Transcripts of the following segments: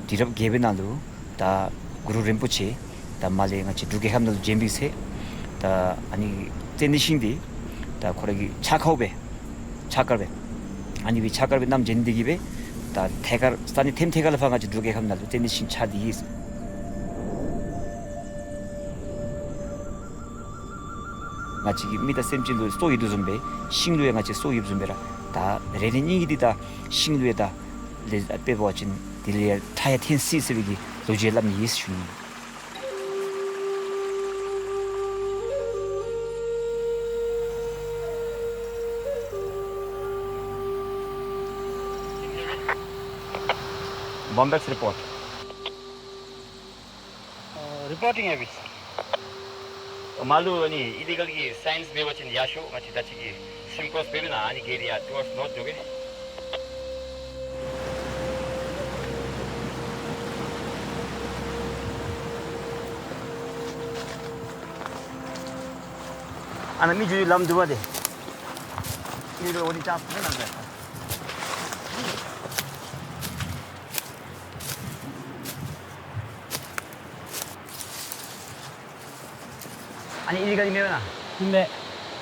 디럽 게베나루 다 구루 렘포체 다 말레 같이 두개 함도 젬비세 다 아니 젠디싱디 다 거기 차카오베 차카베 아니 비 차카베 남 젠디기베 다 태가 스타니 템테가를 방아지 두개 함나도 젠디싱 차디 같이 미다 셈진도 소이도 좀베 싱루에 같이 소이 좀베라 다 레니니기디다 싱루에다 레 빼버진 딜리아 타야 텐시스리기 로젤람 예수니 Bombex report. Reporting habits. Malu ni illegal science be watching Yasho, machi dachi Simcoe Pemina, ani area towards north joge. Ana mi ju lam duwa de. Ni ro ni chap na na. 아니 일가리 메나 근데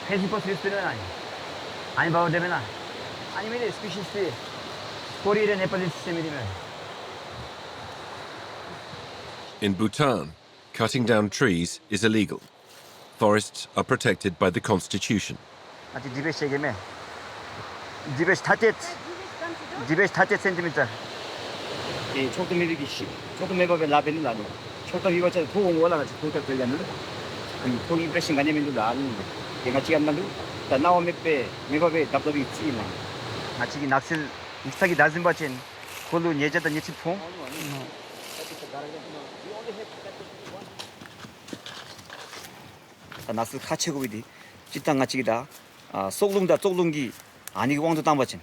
페이스북 스피스는 아니 바로 되면아 아니면 스피시스 코리안 네팔 시스템이면 In Bhutan, cutting down trees is illegal. Forests are protected by the constitution. 아직 200개면 240 센티미터 이 초도 매비기 초도 매법에 라벤은 나도 초도 이거처럼 도움 올라가지 도적 되려는데 통이 프레싱 가냐면도 나는데 내가 지금 만도 다 나오면 빼 매법에 답답이 있지 나 아직이 낙슬 익사기 낮은 버진 콜로 예제다 예치풍 나스 카체고비디 찌땅 아치기다 속룽다 쪽룽기 아니 왕도 담버진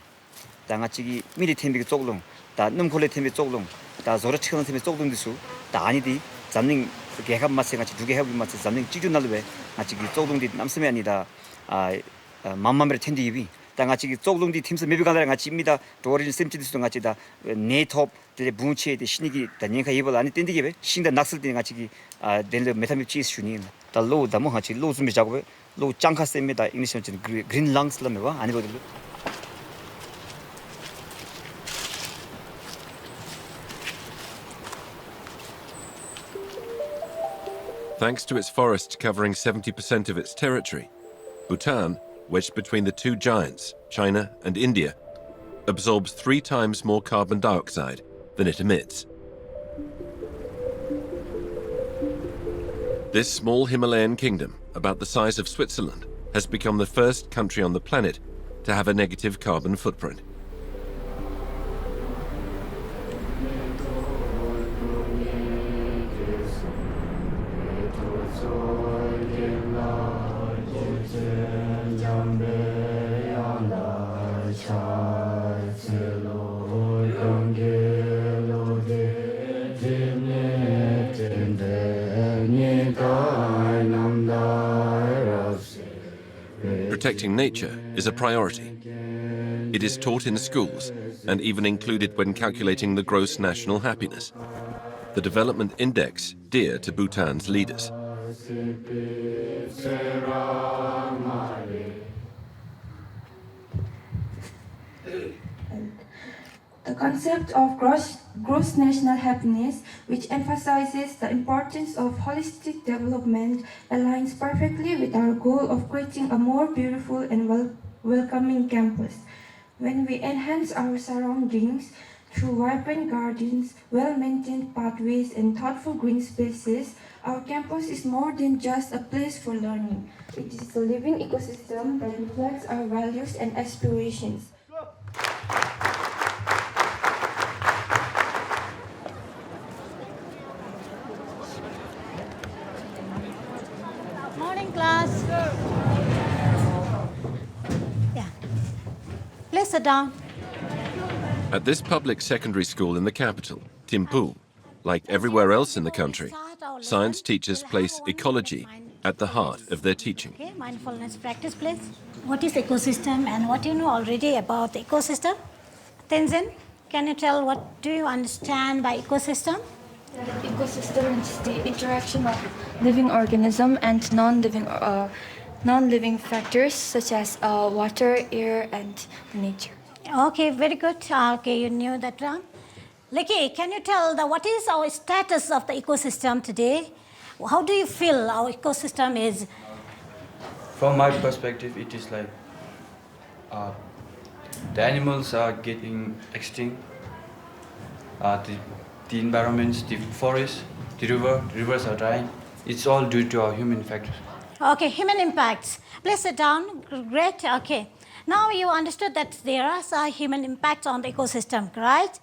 땅아치기 미리 템비 쪽룽 다 num콜레 템비 쪽룽 다 저러치는 템비 쪽룽디수 다 아니디 잠닝 개합 맛에 같이 두개 합이 맛에 잠닝 찌준날베 아치기 쪽룽디 남스메 아니다 맘맘베 텐디비 땅아치기 쪽룽디 팀스 메비가랑 같이입니다 도어린 셈치디스도 같이다 네톱 들 bun치에 신이기 다니까 이벌 아니 땡디게 신다 낙슬 때 같이 델 메타미치 슈니 달로 다모 같이 로 좀 작업에 로 짱카스입니다 잉리시 그린 랑스라메와 아니거든요. Thanks to its forests covering 70% of its territory, Bhutan, wedged between the two giants, China and India, absorbs 3 times more carbon dioxide than it emits. This small Himalayan kingdom, about the size of Switzerland, has become the first country on the planet to have a negative carbon footprint. Protecting nature is a priority. It is taught in schools and even included when calculating the gross national happiness, the development index dear to Bhutan's leaders. The concept of gross national happiness, which emphasizes the importance of holistic development, aligns perfectly with our goal of creating a more beautiful and welcoming campus. When we enhance our surroundings through vibrant gardens, well-maintained pathways, and thoughtful green spaces, our campus is more than just a place for learning. It is a living ecosystem that reflects our values and aspirations. Morning, class. Yeah. Please sit down. At this public secondary school in the capital, Thimphu, like everywhere else in the country, science teachers place ecology at the heart of their teaching. Okay, mindfulness practice, please. What is ecosystem and what you know already about the ecosystem? Tenzin? can you tell what do you understand by ecosystem? The ecosystem is the interaction of living organism and non-living factors such as water, air, and nature. Okay, very good. Okay, you knew that one. Leki, can you tell what is our status of the ecosystem today? How do you feel our ecosystem is? From my perspective, it is like the animals are getting extinct. The environments, the forest, the rivers are dying. It's all due to our human factors. Okay, human impacts. Please sit down. Great. Okay. Now you understood that there are some human impacts on the ecosystem, right?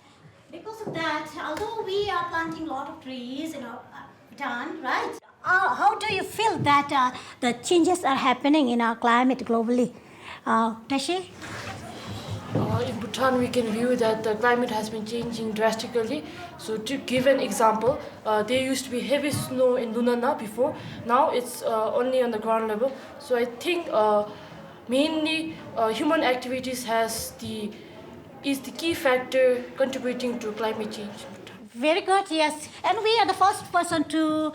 Because of that, although we are planting a lot of trees in our Bhutan, right? How do you feel that the changes are happening in our climate globally? Tashi? In Bhutan, we can view that the climate has been changing drastically. So to give an example, there used to be heavy snow in Lunana before. Now it's only on the ground level. So I think mainly human activities is the key factor contributing to climate change. Very good, yes. And we are the first person to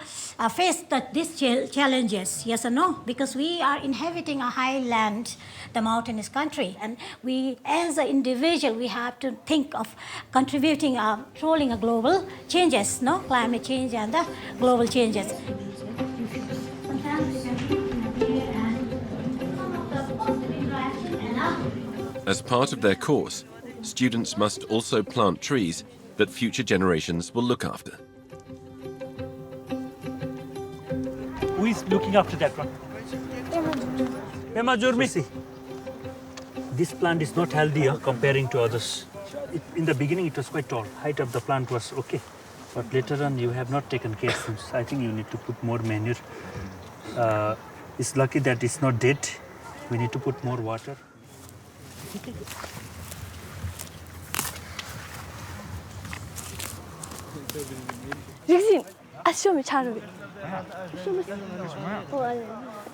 face these challenges, yes or no? Because we are inhabiting a highland, the mountainous country. And we, as an individual, we have to think of contributing, controlling a global changes, no? Climate change and the global changes. As part of their course, students must also plant trees that future generations will look after. Who is looking after that one? See, this plant is not healthier comparing to others. In the beginning, it was quite tall. Height of the plant was okay. But later on, you have not taken care since. I think you need to put more manure. It's lucky that it's not dead. We need to put more water. Rixin, asyo mi charo bi.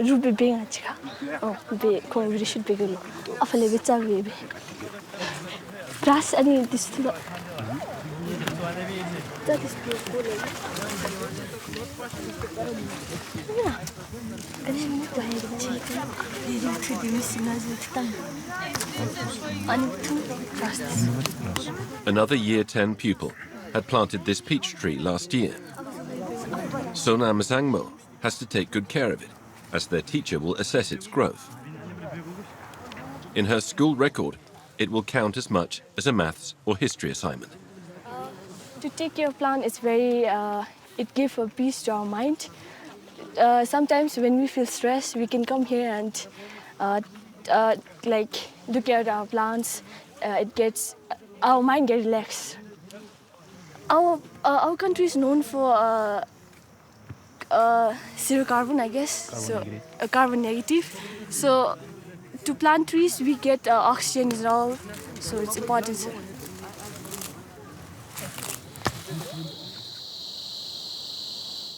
Ruby being a chica. Oh, be kong really should be good. Afale bi chawi bi. Brass ani this to that is beautiful. Yeah. And then what do I need to be missing as it done. I need to trust this. Another Year 10 pupil had planted this peach tree last year. Sonam Zangmo has to take good care of it, as their teacher will assess its growth. In her school record, it will count as much as a maths or history assignment. To take care of plant is very, it gives a peace to our mind. Sometimes when we feel stressed, we can come here and like look at our plants. Our mind gets relaxed. Our country is known for zero carbon, I guess, carbon negative. So to plant trees, we get oxygen as well, so it's important. Sir.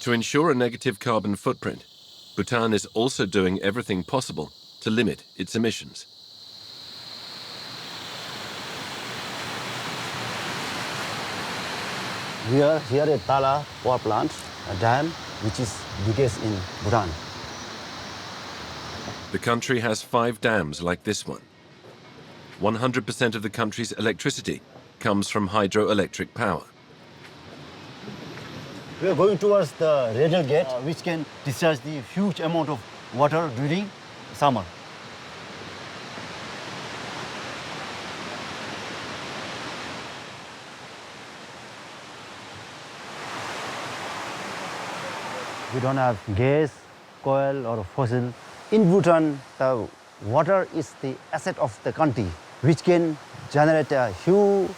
To ensure a negative carbon footprint, Bhutan is also doing everything possible to limit its emissions. We are here at Tala power plant, a dam which is biggest in Bhutan. The country has 5 dams like this one. 100% of the country's electricity comes from hydroelectric power. We are going towards the radial gate, which can discharge the huge amount of water during summer. We don't have gas, coal, or fossil. In Bhutan, the water is the asset of the country, which can generate a huge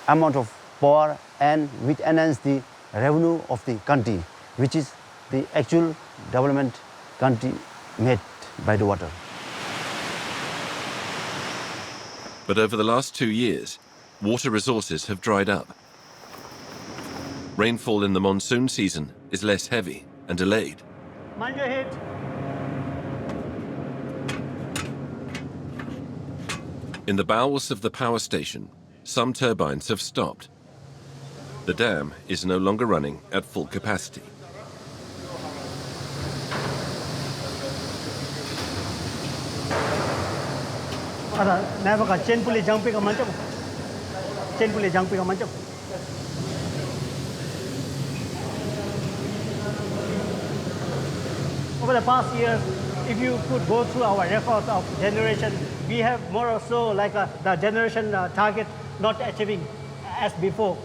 amount of power and which enhance the revenue of the country, which is the actual development country made by the water. But over the last 2 years, water resources have dried up. Rainfall in the monsoon season is less heavy and delayed. Mind your head. In the bowels of the power station, some turbines have stopped. The dam is no longer running at full capacity. Over the past years, if you could go through our record of generation, we have more or so like the generation target not achieving as before.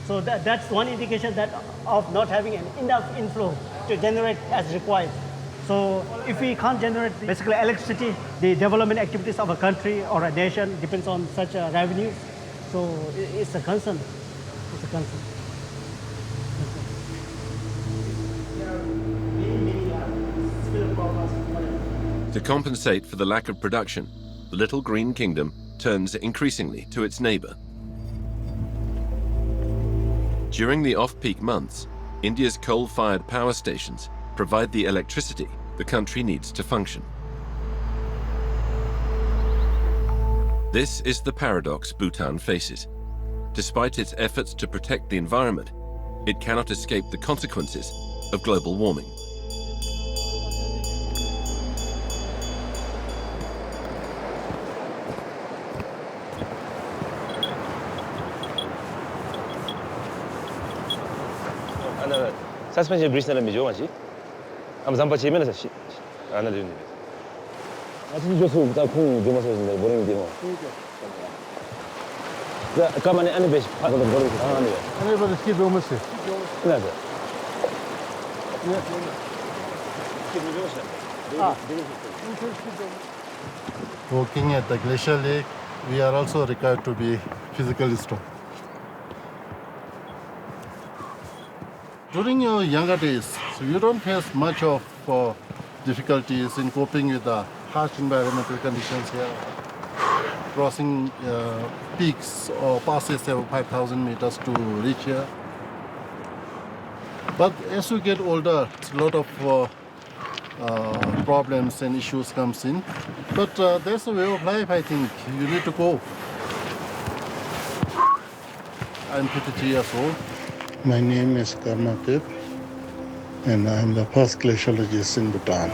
So that's one indication that of not having enough inflow to generate as required. So if we can't generate basically electricity, the development activities of a country or a nation depends on such revenues. So it's a concern. It's a concern. To compensate for the lack of production, the little green kingdom turns increasingly to its neighbour. During the off-peak months, India's coal-fired power stations provide the electricity the country needs to function. This is the paradox Bhutan faces. Despite its efforts to protect the environment, it cannot escape the consequences of global warming. Suspension bridge na medyo machi. Am zamba chime na sa ana de ni. Ati jo su ta ku de ma so ni boring de mo. Da kamane ani besh pa ko boring ah ni. Ani ba ski do mase. Na da. Walking at the glacial lake, we are also required to be physically strong. During your younger days, so you don't face much of difficulties in coping with the harsh environmental conditions here. Crossing peaks or passes of 5,000 meters to reach here. But as you get older, a lot of problems and issues comes in. But there's a way of life, I think. You need to cope. I'm 53 years old. My name is Karmatip, and I'm the first glaciologist in Bhutan.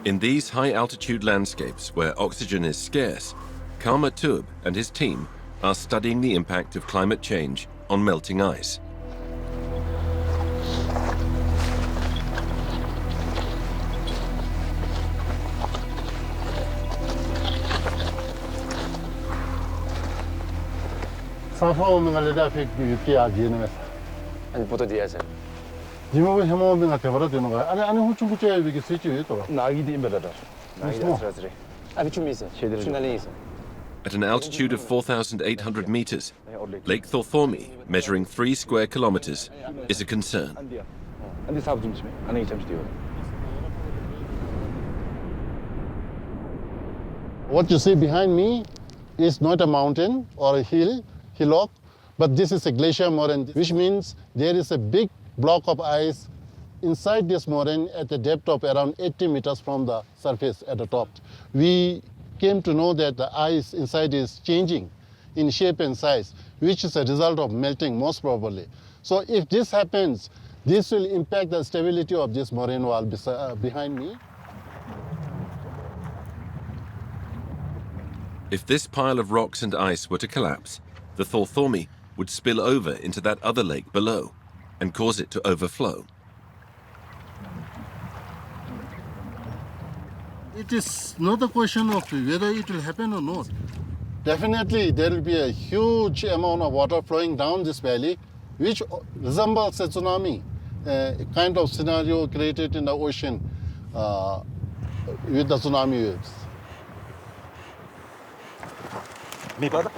In these high-altitude landscapes where oxygen is scarce, Karmatip and his team are studying the impact of climate change on melting ice. Safa mga leda fik yuki aji ne. Ani poto dia sa. Jimo hemo mga tebara dino ga. Ani huchu kuche wiki switch yu to. Nagi di imbelada. Nagi da srazre. Abi chumi isa. Chunali isa. At an altitude of 4,800 meters, Lake Thorthormi, measuring 3 square kilometers, is a concern. Andi sab jim chime. Ani cham stiyo. What you see behind me is not a mountain or a hillock, but this is a glacier moraine, which means there is a big block of ice inside this moraine at a depth of around 80 meters from the surface at the top. We came to know that the ice inside is changing in shape and size, which is a result of melting most probably. So if this happens, this will impact the stability of this moraine wall behind me. If this pile of rocks and ice were to collapse, the Thorthormi would spill over into that other lake below and cause it to overflow. It is not a question of whether it will happen or not. Definitely there will be a huge amount of water flowing down this valley, which resembles a tsunami, a kind of scenario created in the ocean with the tsunami waves. Mi pada?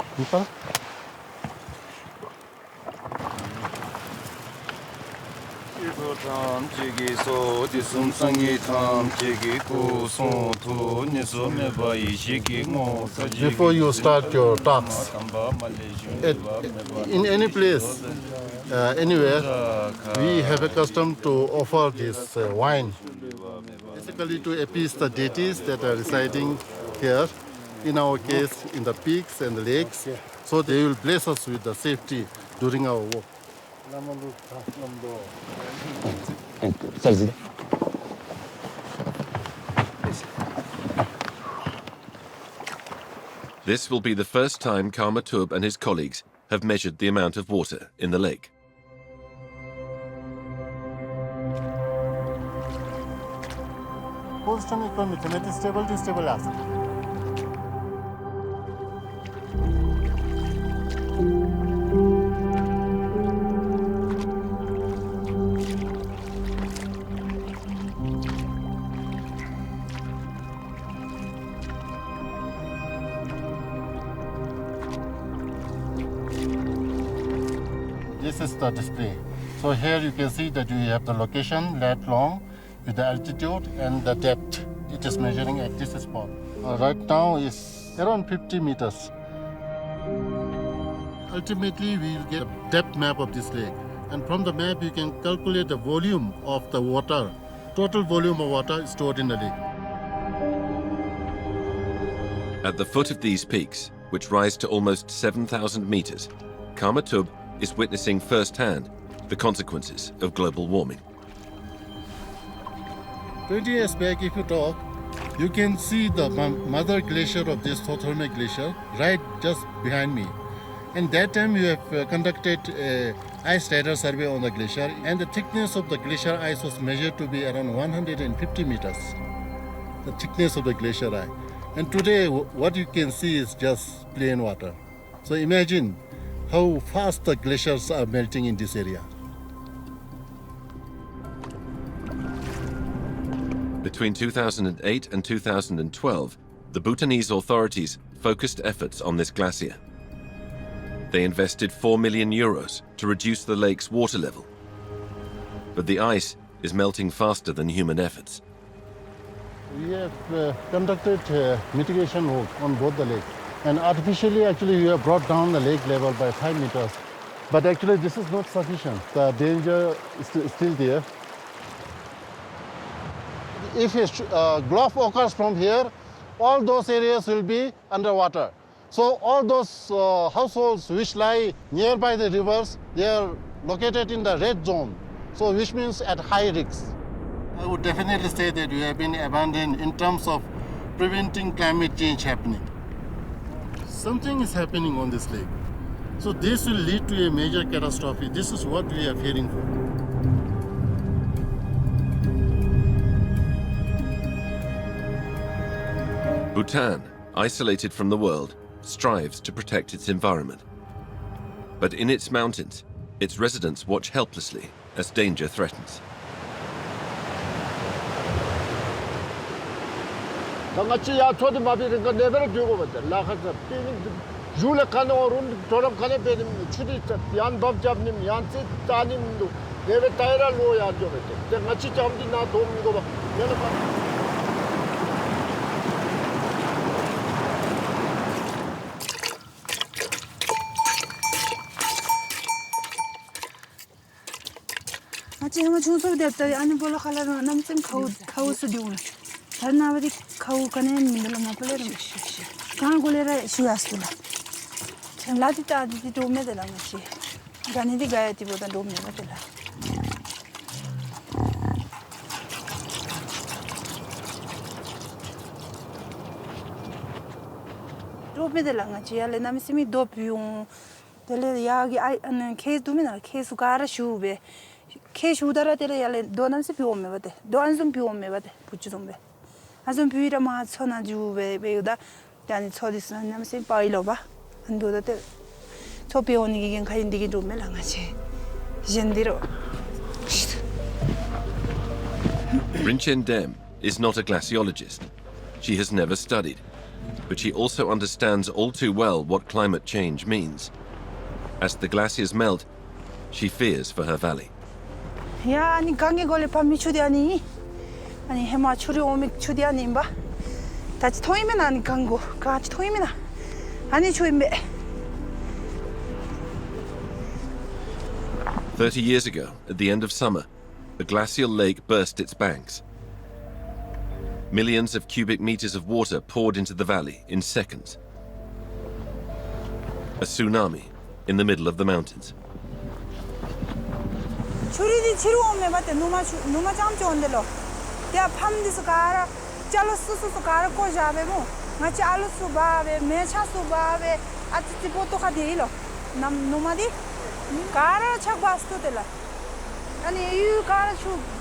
Before you start your talks, in any place, anywhere, we have a custom to offer this wine, basically to appease the deities that are residing here, in our case, in the peaks and the lakes, so they will bless us with the safety during our work. This will be the first time Kamatub and his colleagues have measured the amount of water in the lake. This is the display. So here you can see that you have the location, lat long, with the altitude and the depth. It is measuring at this spot. Right now is around 50 meters. Ultimately, we will get a depth map of this lake. And from the map, you can calculate the volume of the water, total volume of water stored in the lake. At the foot of these peaks, which rise to almost 7,000 meters, Kamatub is witnessing firsthand the consequences of global warming. 20 years back, if you talk, you can see the mother glacier of this Thotholme glacier right just behind me. And that time you have conducted a ice rider survey on the glacier, and the thickness of the glacier ice was measured to be around 150 meters, the thickness of the glacier ice. And today what you can see is just plain water. So imagine how fast the glaciers are melting in this area. Between 2008 and 2012, the Bhutanese authorities focused efforts on this glacier. They invested 4 million euros to reduce the lake's water level. But the ice is melting faster than human efforts. We have conducted mitigation work on both the lakes. And artificially, actually, we have brought down the lake level by 5 meters. But actually, this is not sufficient. The danger is still there. If a gulf occurs from here, all those areas will be underwater. So all those households which lie nearby the rivers, they are located in the red zone, so which means at high risk. I would definitely say that we have been abandoned in terms of preventing climate change happening. Something is happening on this lake. So this will lead to a major catastrophe. This is what we are fearing for. Bhutan, isolated from the world, strives to protect its environment. But in its mountains, its residents watch helplessly as danger threatens. 지금 중소비 됐다. 아니 볼라 칼라로 남쯤 카우스 디오나. 다나버디 카우 카네 민들마 플레르. 간 골레라 슈아스라. 라디타 아디티 도메데라 마시. 가니디 가야티보다 도메데라. 도메데라 마치 알레 남시미 도피용. 델레 야기 아이 케스 도메나 케스 가라 슈베. 케시 우다라데라 야레 도난스 비오메 바데 도안좀 비오메 바데 부추dom베 아좀 비위라 마 천아주베 베우다 야니 초디스나 남세 파일로바 안도다데 초비오니기겐 카인디기 좀 멜랑아지 젠디로 Rinchen Dem is not a glaciologist. She has never studied, but she also understands all too well what climate change means. As the glaciers melt, she fears for her valley. 야 아니 강에 걸려 밤이 추디하니 아니 해마 추리 오미 추디하니 임바 다치 토이면 아니 강고 같이 토이면 아니 추임베 30 years ago, at the end of summer, a glacial lake burst its banks. Millions of cubic meters of water poured into the valley in seconds. A tsunami in the middle of the mountains. 추리디 치료 오면 맞대 누마 잠지 온들로 야 밤디스 가라 잘로 수수수 가라 꼬자베 뭐 마치 알루수 바베 메차수 바베 아티티 포토가 데일로 남 누마디 가라 착 바스토 데라 아니 유 가라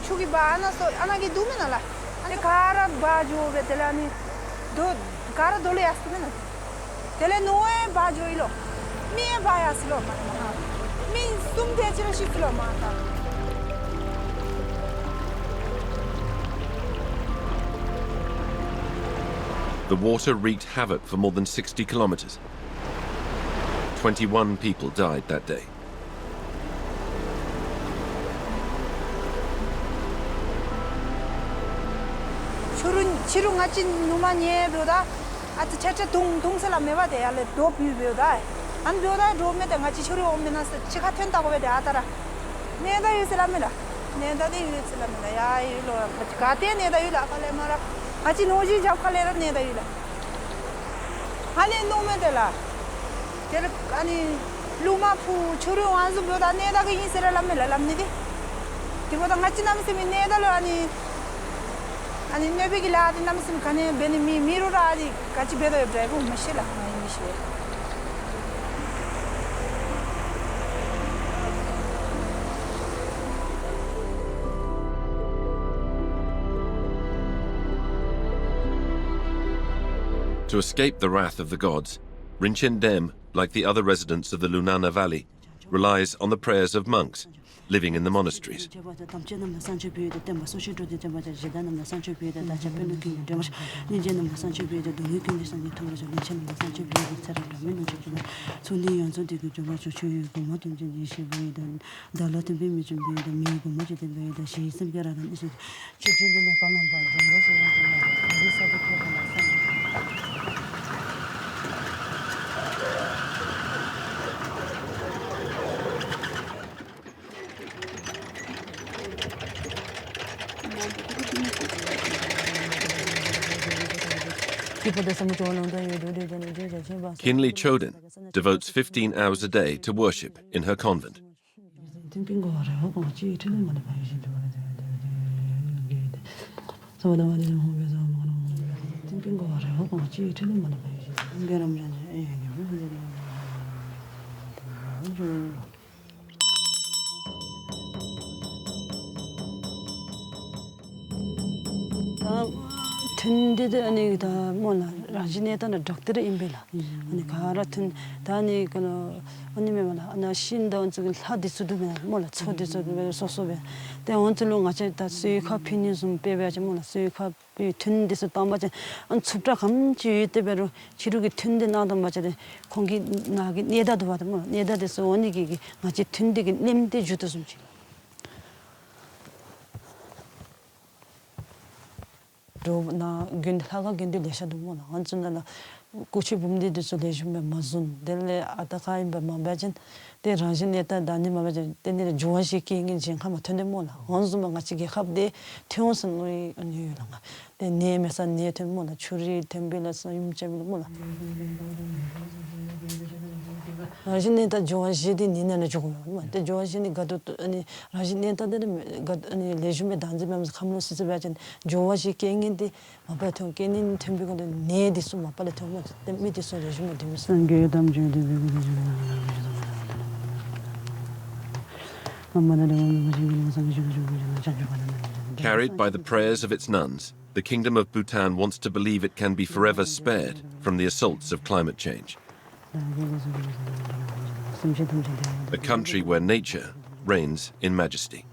추기 바나서 아나기 두메나라 아니 가라 바조 베텔라니 도 가라 돌레 아스메나 텔레 노에 바조일로 미에 바야스로 미 숨대지로 시클로 마타 The water wreaked havoc for more than 60 kilometers. 21 people died that day. 치룽 같이 누마니에 벼다 아트 차차 동살아 메바데 알레 도 비벼다 안 벼다 도메다 같이 치료 오면서 치가 텐다고 왜 아다라 내다 유슬라메라 내다데 유슬라메라 야 이로 가테 내다 유라 칼레 마라 같이 노지 잡칼레라 내다 유라 아니 노메데라 제 아니 루마푸 치료 완수 벼다 내다가 인스라라메라 람니디 디보다 같이 남으면 내다로 아니 내비기 라디 남으면 가네 베니 미로라디 같이 베도 드라이브 마실라 미시베 To escape the wrath of the gods, Rinchen Dem, like the other residents of the Lunana Valley, relies on the prayers of monks living in the monasteries. Kinley Choden devotes 15 hours a day to worship in her convent. 튼데데 아니다 뭐나 라지네다나 doctor 임벨라 아니 가라튼 다니 그노 아니면 나 신다 온적을 하디스도면 뭐라 초디스도 소소베 때 온틀로 같이 다 수익화 피니즘 빼배지 뭐나 수익화 튼데서 담바지 안 춥다 감지 때베로 지르기 튼데 나도 맞아데 공기 나기 내다도 받아 뭐 내다데서 원이기 같이 튼데기 냄데 주도 좀지 나 근하가 근데 레샤도 뭐나 언제나 고치 봄디도 레주메 마준 델레 아타카임바 마바진 데 라진에다 다니 마바진 데네 조아시킹인 진하마 텐데 뭐나 언즈만 같이 합데 태원선 우리 아니라가 데 네메사 네테 뭐나 추리 템빌라서 임체빌 뭐나 라진에다 조아시디 니나네 조금 데 조아시니 가도 아니 라진에다데 가 아니 레주메 단지면서 감로 시즈바진 조아시킹인데 마바통 깨닌 템비고데 네디스 마팔레 템 미디스 레주메 디미스 게 담주데 Carried by the prayers of its nuns, the Kingdom of Bhutan wants to believe it can be forever spared from the assaults of climate change. A country where nature reigns in majesty.